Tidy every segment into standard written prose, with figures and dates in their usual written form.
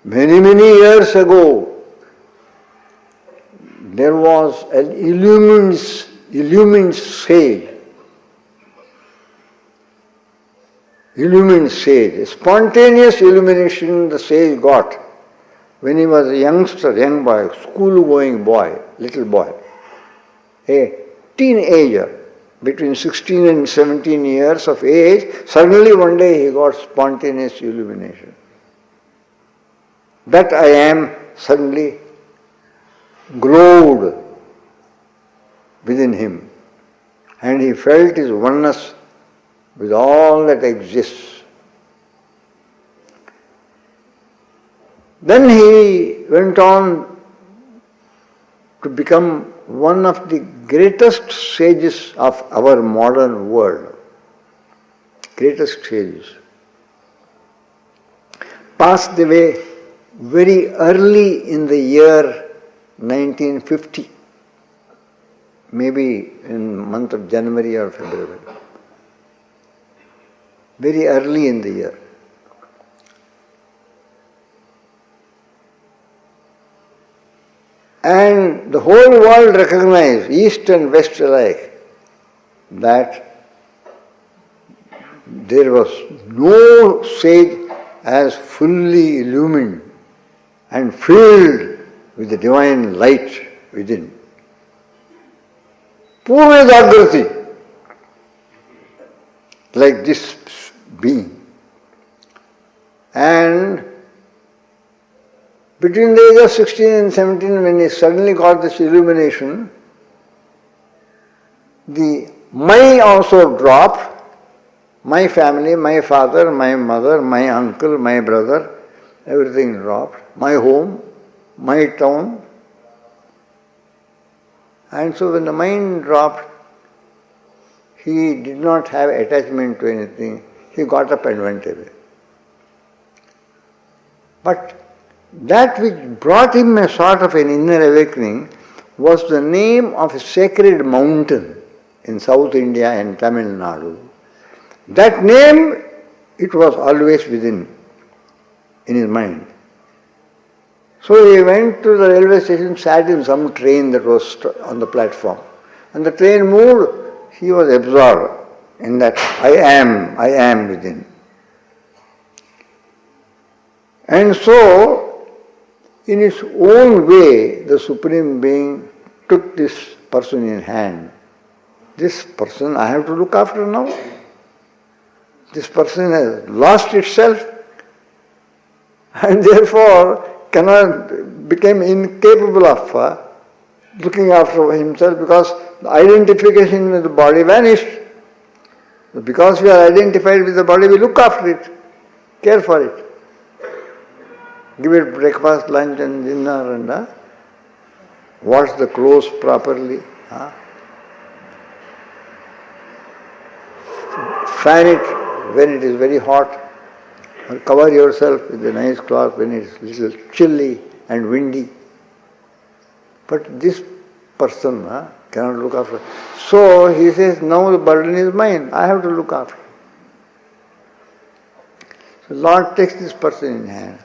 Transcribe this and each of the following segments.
Many, many years ago, there was an illumined sage, a spontaneous illumination the sage got when he was a youngster, young boy, school-going boy, little boy, a teenager between 16 and 17 years of age. Suddenly one day he got spontaneous illumination. That I am suddenly glowed within him, and he felt his oneness with all that exists. Then he went on to become one of the greatest sages of our modern world. Greatest sages. Passed away very early in the year 1950, maybe in the month of January or February. Very early in the year. And the whole world recognized, East and West alike, that there was no sage as fully illumined and filled with the divine light within. Purna Jagrati, like this being. And between the age of 16 and 17, when he suddenly got this illumination, the my also dropped. My family, my father, my mother, my uncle, my brother, everything dropped. My home, my town. And so when the mind dropped, he did not have attachment to anything. He got up and went away. But that which brought him a sort of an inner awakening was the name of a sacred mountain in South India and Tamil Nadu. That name, it was always within, in his mind. So he went to the railway station, sat in some train that was on the platform. And the train moved, he was absorbed in that I am within. And so, in its own way, the Supreme Being took this person in hand. This person I have to look after now. This person has lost itself and therefore became incapable of looking after himself because the identification with the body vanished. Because we are identified with the body, we look after it, care for it. Give it breakfast, lunch and dinner and wash the clothes properly. Fan it when it is very hot, or cover yourself with a nice cloth when it is little chilly and windy. But this person cannot look after. So he says, now the burden is mine, I have to look after. So Lord takes this person in hand.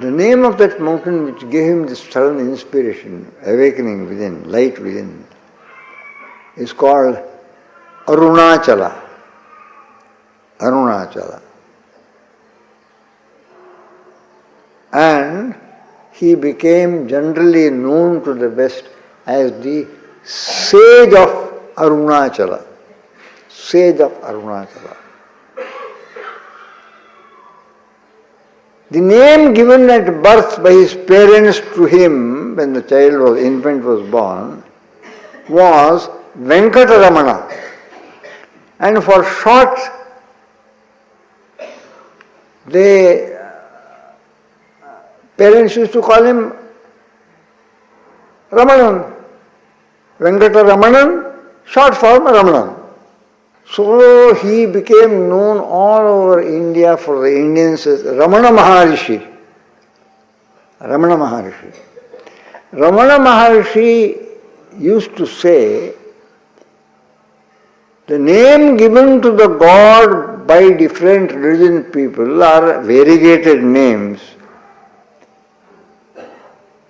The name of that mountain which gave him this sudden inspiration, awakening within, light within, is called Arunachala. Arunachala. And he became generally known to the West as the sage of Arunachala. Sage of Arunachala. The name given at birth by his parents to him when the infant was born was Venkataramana. And for short, parents used to call him Ramanan. Venkataramanan, short form Ramanan. So he became known all over India for the Indians as Ramana Maharishi. Ramana Maharishi. Ramana Maharishi used to say, the name given to the God by different religion people are variegated names.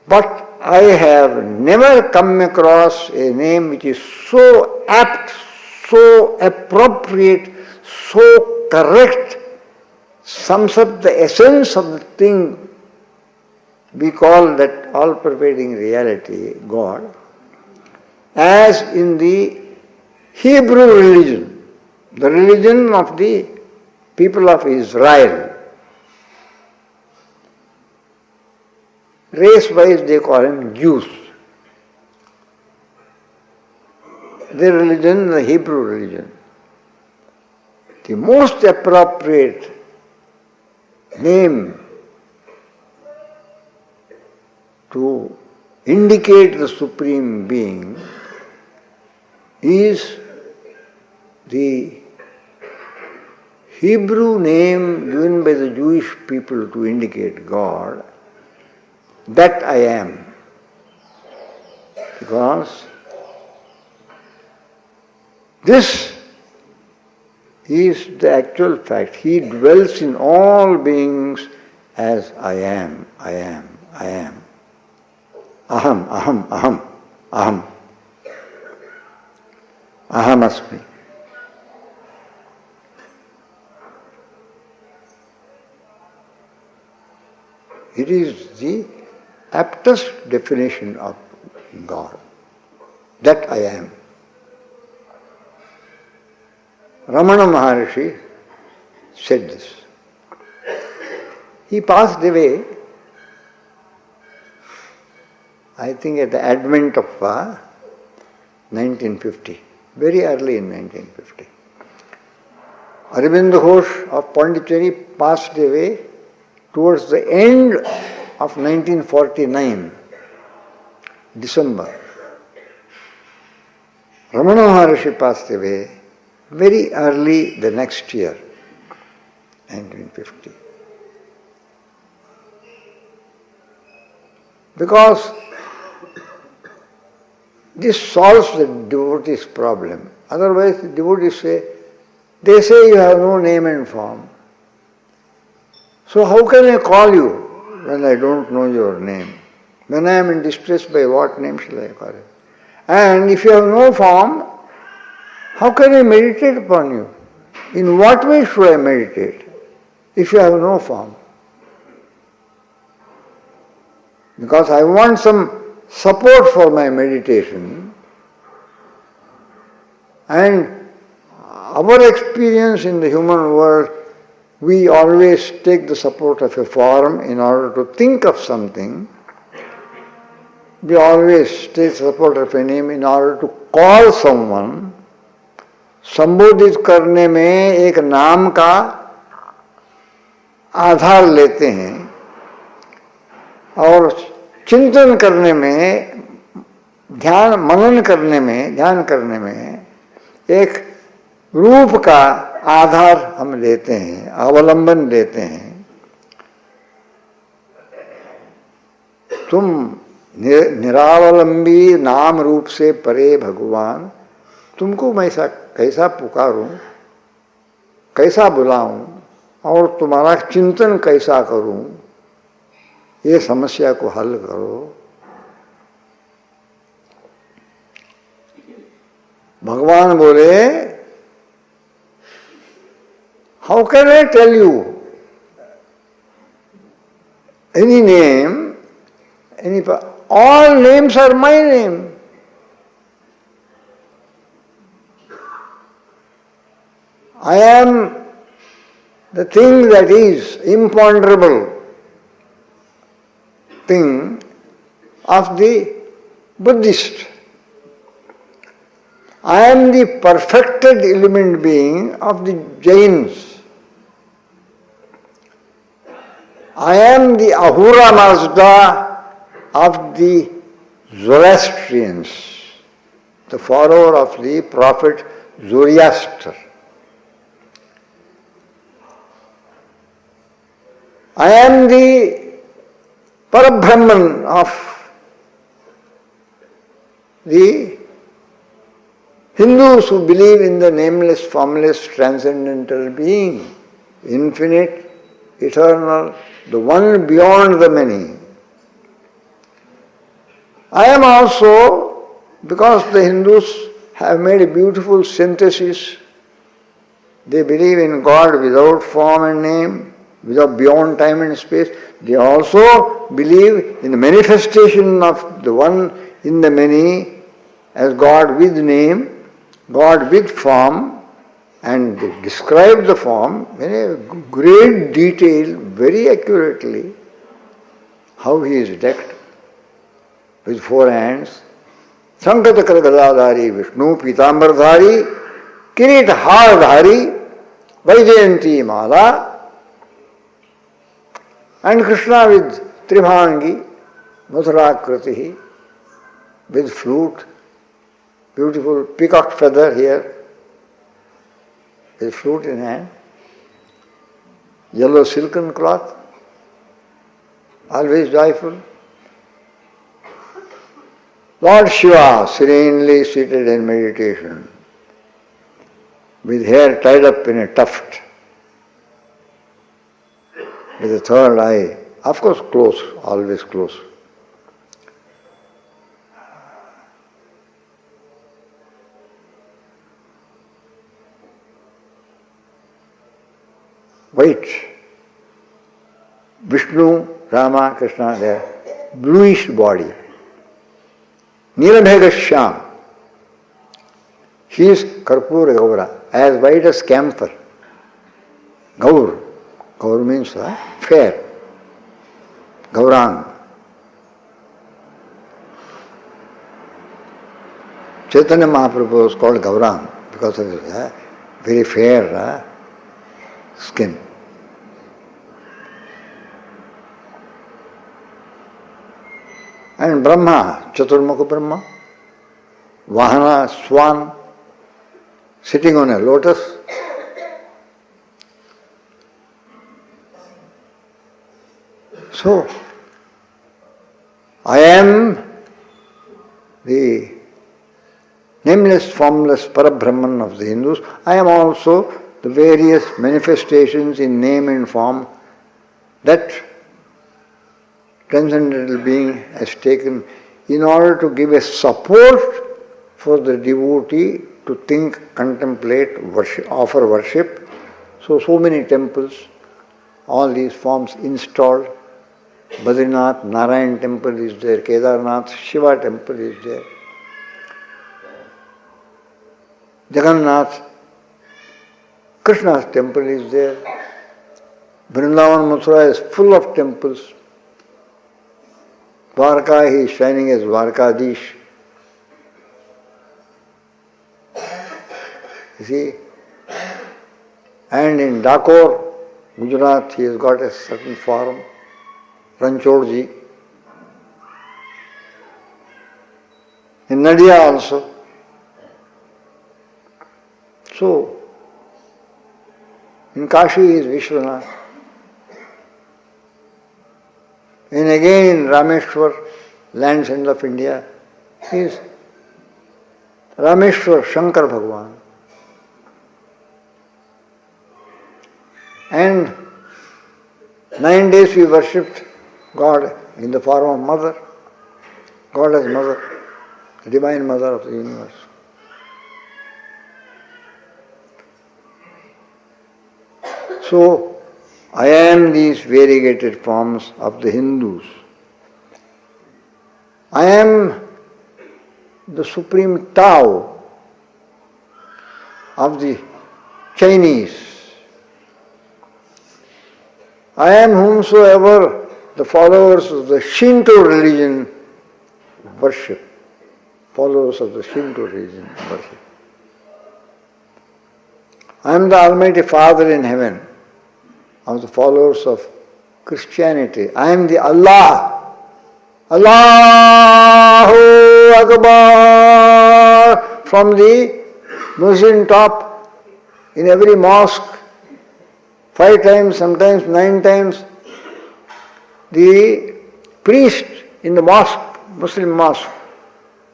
But I have never come across a name which is so apt, so appropriate, so correct, sums up the essence of the thing we call that all-pervading reality, God, as in the Hebrew religion, the religion of the people of Israel. Race-wise they call them Jews. Their religion, the Hebrew religion. The most appropriate name to indicate the Supreme Being is the Hebrew name given by the Jewish people to indicate God, that I am. Because this is the actual fact. He dwells in all beings as I am, I am, I am. Aham, aham, aham, aham. Aham asmi. It is the aptest definition of God, that I am. Ramana Maharshi said this. He passed away, I think, at the advent of 1950, very early in 1950. Aurobindo Ghosh of Pondicherry passed away towards the end of 1949, December. Ramana Maharshi passed away very early the next year, 1950. Because this solves the devotee's problem. Otherwise, the devotees say, they say you have no name and form. So how can I call you when I don't know your name? When I am in distress, by what name shall I call you? And if you have no form, how can I meditate upon you? In what way should I meditate if you have no form? Because I want some support for my meditation, and our experience in the human world, we always take the support of a form in order to think of something. We always take support of a name in order to call someone. संबोधित करने में एक नाम का आधार लेते हैं और चिंतन करने में, ध्यान करने में एक रूप का आधार हम लेते हैं, अवलंबन लेते हैं. तुम निरावलंबी नाम रूप से परे भगवान, तुमको मैं कैसा पुकारूं, कैसा बुलाऊं और तुम्हारा चिंतन कैसा करूं, ये समस्या को हल करो. भगवान बोले, how can I tell you any name, all names are my name. I am the thing that is imponderable thing of the Buddhist. I am the perfected element being of the Jains. I am the Ahura Mazda of the Zoroastrians, the follower of the prophet Zoroaster. I am the Parabrahman of the Hindus who believe in the nameless, formless, transcendental being, infinite, eternal, the one beyond the many. I am also, because the Hindus have made a beautiful synthesis, they believe in God without form and name, without beyond time and space. They also believe in the manifestation of the one in the many as God with name, God with form, and they describe the form in a great detail, very accurately, how he is decked with four hands. Sankata Gadadhari Vishnu, Pitambardhari, Kirit Hardhari, Vaijayanti Mala, and Krishna with Tribhangi, Mathurakriti, with flute, beautiful peacock feather here, with flute in hand, yellow silken cloth, always joyful. Lord Shiva, serenely seated in meditation, with hair tied up in a tuft, with the third eye, of course close, always close. White, Vishnu, Rama, Krishna, their bluish body. Neelamegha Shyam, he is Karpura Gaura, as white as camphor. Gaur, Gaur means fair. Gaurang. Chaitanya Mahaprabhu was called Gaurang because of his very fair skin. And Brahma, Chaturmukha Brahma, Vahana, swan, sitting on a lotus. So, I am the nameless, formless Parabrahman of the Hindus. I am also the various manifestations in name and form that transcendental being has taken in order to give a support for the devotee to think, contemplate, worship, offer worship. So many temples, all these forms installed. Badrinath, Narayan temple is there, Kedarnath, Shiva temple is there. Jagannath, Krishna's temple is there. Vrindavan Mathura is full of temples. Dwarka, he is shining as Dwarkadish. You see? And in Dakor, Gujarat, he has got a certain form. Ranchodji. In Nadia also. So, in Kashi is Vishwanath. And again in Rameshwar, lands end of India, is Rameshwar Shankar Bhagavan. And 9 days we worshipped God in the form of Mother. God as Mother, the Divine Mother of the universe. So, I am these variegated forms of the Hindus. I am the supreme Tao of the Chinese. I am whomsoever the followers of the Shinto religion worship. Followers of the Shinto religion worship. I am the Almighty Father in heaven of the followers of Christianity. I am the Allah. Allahu Akbar from the muezzin top in every mosque 5 times, sometimes 9 times. The priest in the mosque, Muslim mosque,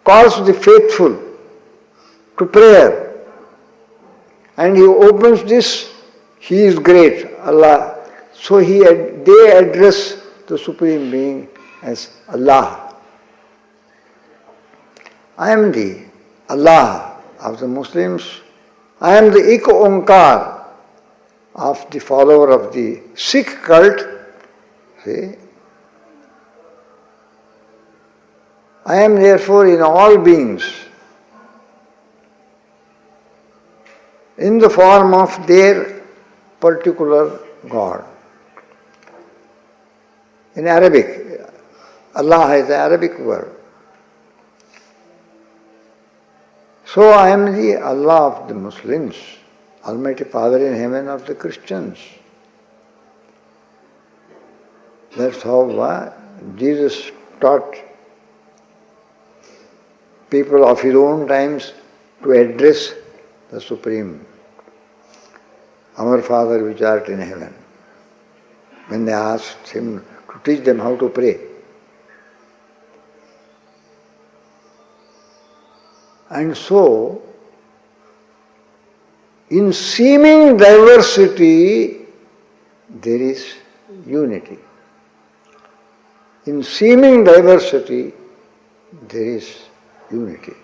calls the faithful to prayer. And he opens this, he is great, Allah. So they address the Supreme Being as Allah. I am the Allah of the Muslims. I am the Ik Onkar of the follower of the Sikh cult. See? I am therefore in all beings, in the form of their particular God. In Arabic, Allah is the Arabic word. So I am the Allah of the Muslims, Almighty Father in heaven of the Christians. That's how Jesus taught people of his own times to address the Supreme, our Father which art in heaven, when they asked him to teach them how to pray. And so, in seeming diversity, there is unity. In seeming diversity, there is unity.